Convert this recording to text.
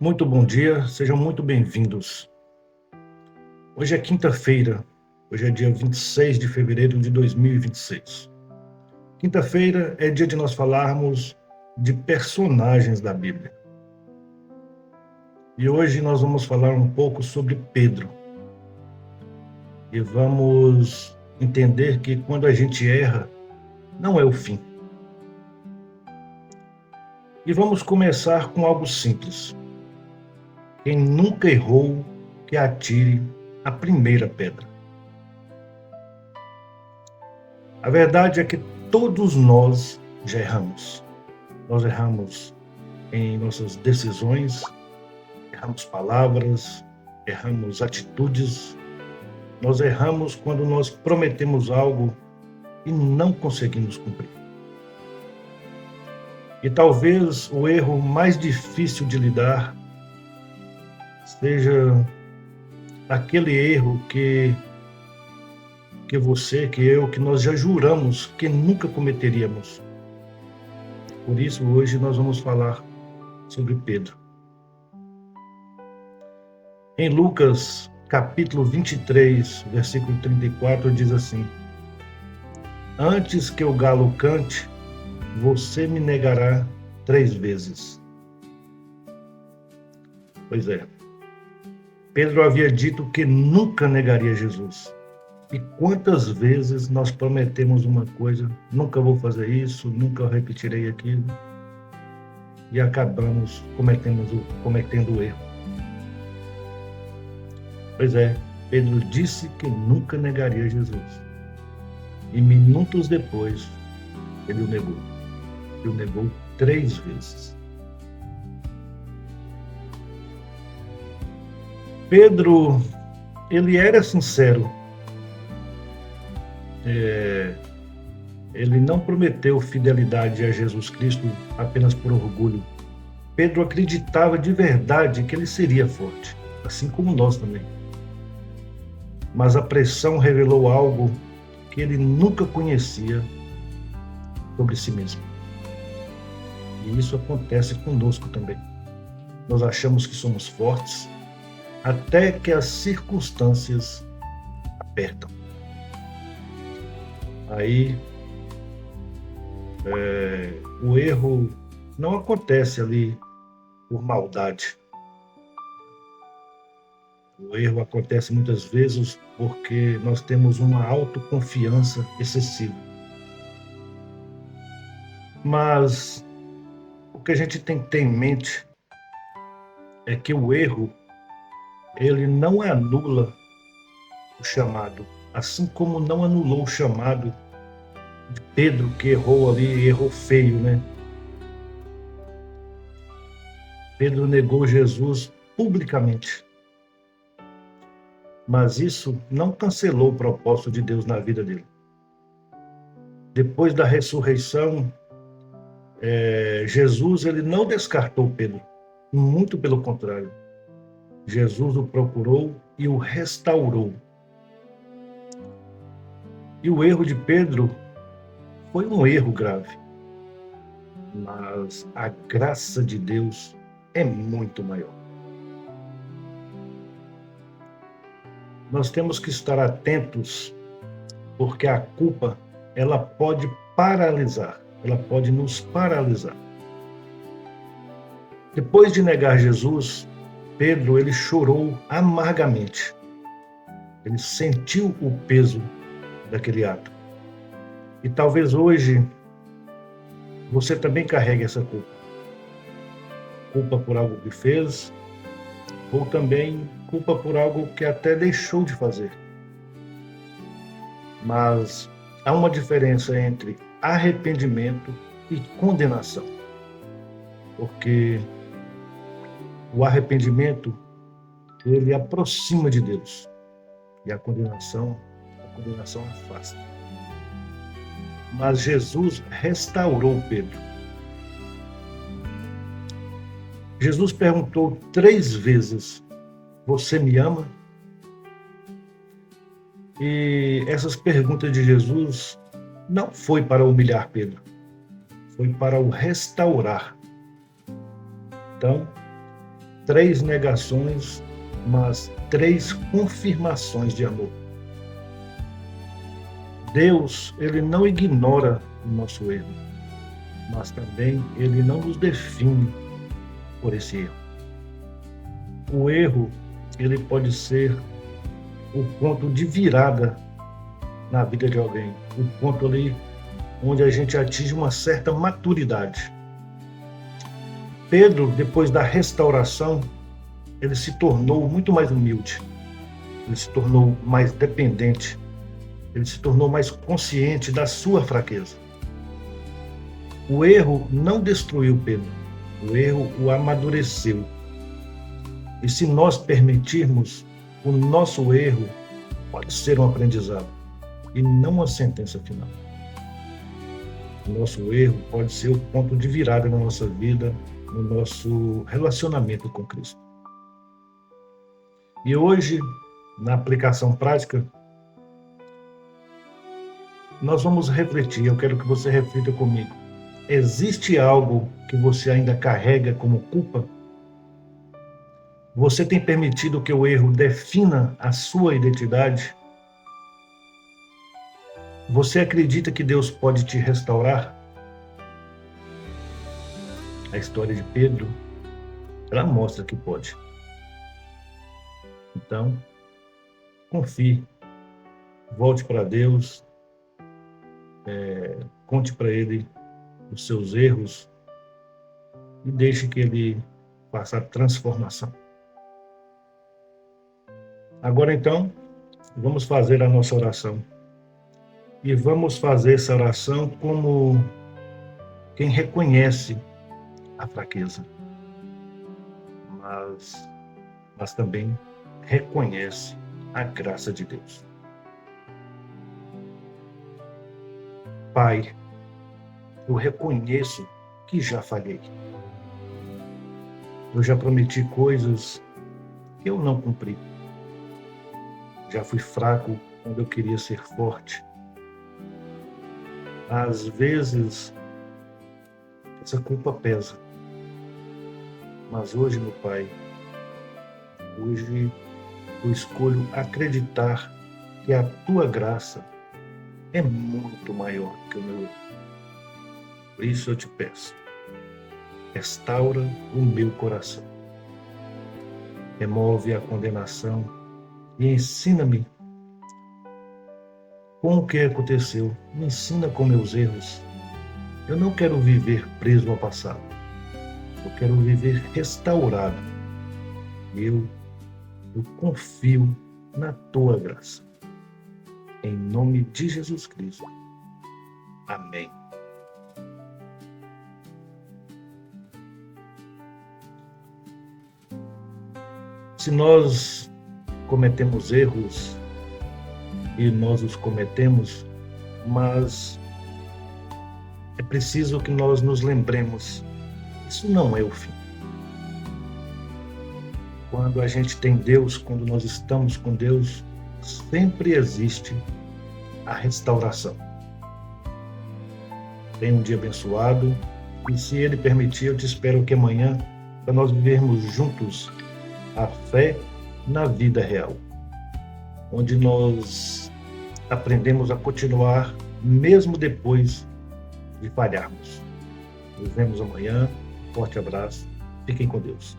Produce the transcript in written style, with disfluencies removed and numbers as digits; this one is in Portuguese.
Muito bom dia, sejam muito bem-vindos. Hoje é quinta-feira, hoje é dia 26 de fevereiro de 2026. Quinta-feira é dia de nós falarmos de personagens da Bíblia. E hoje nós vamos falar um pouco sobre Pedro. E vamos entender que quando a gente erra, não é o fim. E vamos começar com algo simples. Quem nunca errou, que atire a primeira pedra. A verdade é que todos nós já erramos. Nós erramos em nossas decisões, erramos palavras, erramos atitudes, nós erramos quando nós prometemos algo e não conseguimos cumprir. E talvez o erro mais difícil de lidar seja aquele erro que você, que eu, que nós já juramos que nunca cometeríamos. Por isso, hoje nós vamos falar sobre Pedro. Em Lucas, capítulo 23, versículo 34, diz assim: Antes que o galo cante, você me negará 3 vezes. Pois é, Pedro havia dito que nunca negaria Jesus. E quantas vezes nós prometemos uma coisa, nunca vou fazer isso, nunca repetirei aquilo, e acabamos cometendo o erro. Pois é, Pedro disse que nunca negaria Jesus. E minutos depois, ele o negou. Ele o negou 3 vezes. Pedro, ele era sincero. Ele não prometeu fidelidade a Jesus Cristo apenas por orgulho. Pedro acreditava de verdade que ele seria forte, assim como nós também. Mas a pressão revelou algo que ele nunca conhecia sobre si mesmo. E isso acontece conosco também. Nós achamos que somos fortes até que as circunstâncias apertam. Aí o erro não acontece ali por maldade. O erro acontece muitas vezes porque nós temos uma autoconfiança excessiva. Mas o que a gente tem que ter em mente é que o erro, ele não anula o chamado, assim como não anulou o chamado de Pedro, que errou ali, errou feio, né? Pedro negou Jesus publicamente. Mas isso não cancelou o propósito de Deus na vida dele. Depois da ressurreição, Jesus ele não descartou Pedro. Muito pelo contrário. Jesus o procurou e o restaurou. E o erro de Pedro foi um erro grave. Mas a graça de Deus é muito maior. Nós temos que estar atentos, porque a culpa, ela pode paralisar, ela pode nos paralisar. Depois de negar Jesus, Pedro, ele chorou amargamente. Ele sentiu o peso daquele ato. E talvez hoje você também carregue essa culpa. Culpa por algo que fez, ou também culpa por algo que até deixou de fazer. Mas há uma diferença entre arrependimento e condenação. Porque o arrependimento, ele aproxima de Deus. E a condenação afasta. Mas Jesus restaurou Pedro. Jesus perguntou 3 vezes: você me ama? E essas perguntas de Jesus não foi para humilhar Pedro, foi para o restaurar. Então, 3 negações, mas 3 confirmações de amor. Deus, ele não ignora o nosso erro, mas também ele não nos define por esse erro. O erro, ele pode ser o ponto de virada na vida de alguém, o ponto ali onde a gente atinge uma certa maturidade. Pedro, depois da restauração, ele se tornou muito mais humilde, ele se tornou mais dependente, ele se tornou mais consciente da sua fraqueza. O erro não destruiu Pedro, o erro o amadureceu. E se nós permitirmos, o nosso erro pode ser um aprendizado e não uma sentença final. O nosso erro pode ser o ponto de virada na nossa vida, no nosso relacionamento com Cristo. E hoje, na aplicação prática, nós vamos refletir, eu quero que você reflita comigo. Existe algo que você ainda carrega como culpa? Você tem permitido que o erro defina a sua identidade? Você acredita que Deus pode te restaurar? A história de Pedro, ela mostra que pode. Então, confie, volte para Deus, conte para Ele os seus erros e deixe que Ele faça a transformação. Agora então, vamos fazer a nossa oração. E vamos fazer essa oração como quem reconhece a fraqueza, mas também reconhece a graça de Deus. Pai, eu reconheço que já falhei. Eu já prometi coisas que eu não cumpri. Já fui fraco quando eu queria ser forte. Às vezes, essa culpa pesa. Mas hoje, meu Pai, hoje eu escolho acreditar que a Tua graça é muito maior que o meu erro. Por isso eu te peço, restaura o meu coração. Remove a condenação e ensina-me com o que aconteceu. Me ensina com meus erros. Eu não quero viver preso ao passado. Eu quero viver restaurado. Eu confio na Tua graça. Em nome de Jesus Cristo. Amém. Se nós cometemos erros, e nós os cometemos, mas é preciso que nós nos lembremos, isso não é o fim. Quando a gente tem Deus, quando nós estamos com Deus, sempre existe a restauração. Tenha um dia abençoado e, se Ele permitir, eu te espero aqui amanhã para nós vivermos juntos a fé na vida real, onde nós aprendemos a continuar mesmo depois de falharmos. Nos vemos amanhã. Forte abraço. Fiquem com Deus.